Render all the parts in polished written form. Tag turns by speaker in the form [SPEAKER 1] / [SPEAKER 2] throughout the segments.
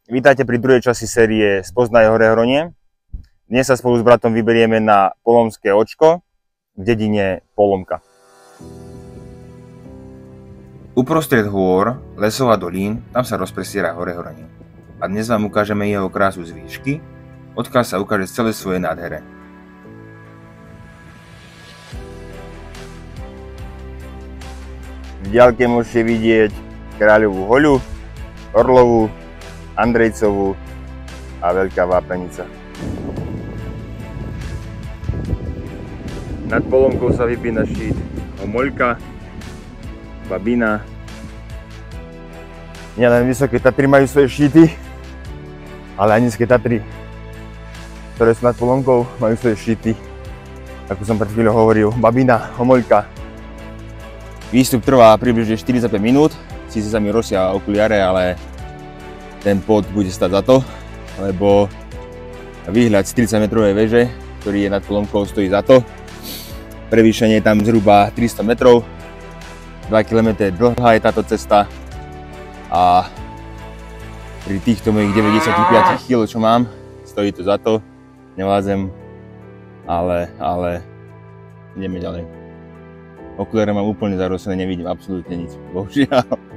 [SPEAKER 1] Vítajte pri druhej časti série Spoznaj Hore Hronie. Dnes sa spolu s bratom vyberieme na Polomské očko v dedine Polomka. Uprostred hôr, lesov a dolín, tam sa rozprestiera Hore Hronie. A dnes vám ukážeme jeho krásu z výšky, odkiaľ sa ukáže celé svoje nádhere. V diaľke môžete vidieť Kráľovú hoľu, Orlovú, Andrejcovú a Veľká Vápenica. Nad Polomkou sa vypína štít Homoľka, Babina. Nielen Vysoké Tatry majú svoje štíty, ale aj Nízke Tatry, ktoré sú nad Polomkou, majú svoje štíty. Ako som pred chvíľou hovoril, Babina, Homoľka. Výstup trvá približne 45 minút, síce sa mi rozsia okuliare, ale ten pot bude stať za to, lebo výhľad z 30-metrovej veže, ktorý je nad Polomkou, stojí za to. Prevýšenie je tam zhruba 300 metrov, 2 km dlhá je táto cesta a pri týchto mojich 95 kg, čo mám, stojí to za to. Nevládzem, ale ideme ďalej. Okuliare mám úplne zarosené, nevidím absolútne nič, bohužiaľ.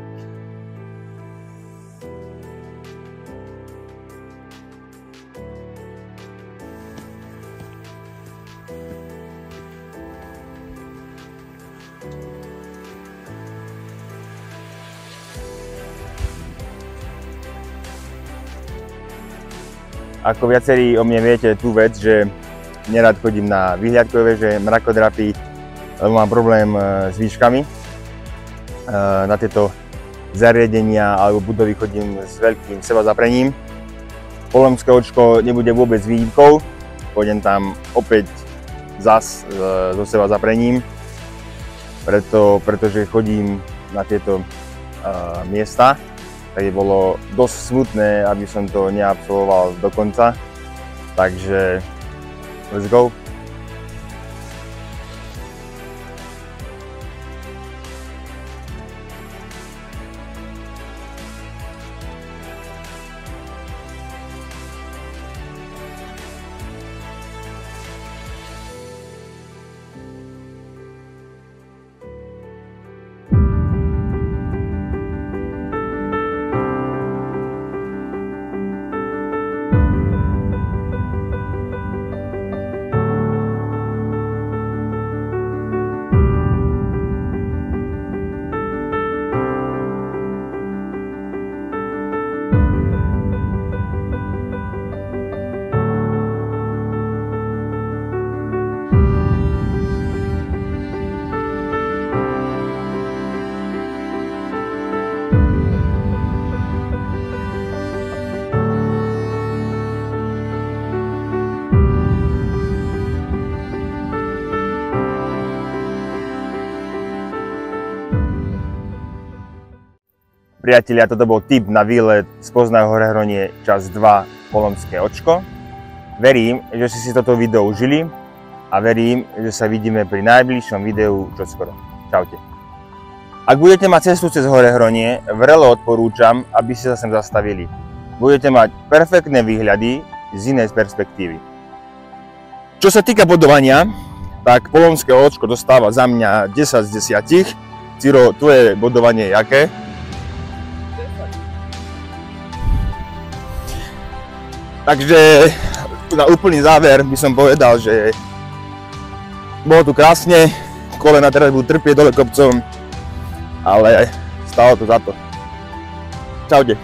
[SPEAKER 1] Ako viacerí o mne viete tú vec, že nerad chodím na výhľadkové veže, mrakodrapy, lebo mám problém s výškami. Na tieto zariadenia alebo budovy chodím s veľkým sebazaprením. Polomské očko nebude vôbec výjimkou, pôjdem tam opäť zas so sebazaprením, pretože chodím na tieto miesta. Tak je bolo dosť smutné, aby som to neabsolvoval do konca. Takže let's go! Priatelia, toto bol tip na výlet Spoznaj Hore Hronie časť 2 Polomské očko. Verím, že ste si toto video užili a verím, že sa vidíme pri najbližšom videu čoskoro. Čaute. Ak budete mať cestu cez Hore Hronie, vrelo odporúčam, aby ste sa sem zastavili. Budete mať perfektné výhľady z inej perspektívy. Čo sa týka bodovania, tak Polomské očko dostáva za mňa 10 z 10. Ciro, tvoje bodovanie je aké? Takže na úplný záver by som povedal, že bolo tu krásne, kolena teraz budú trpieť dole kopcom, ale stalo to za to. Čaute.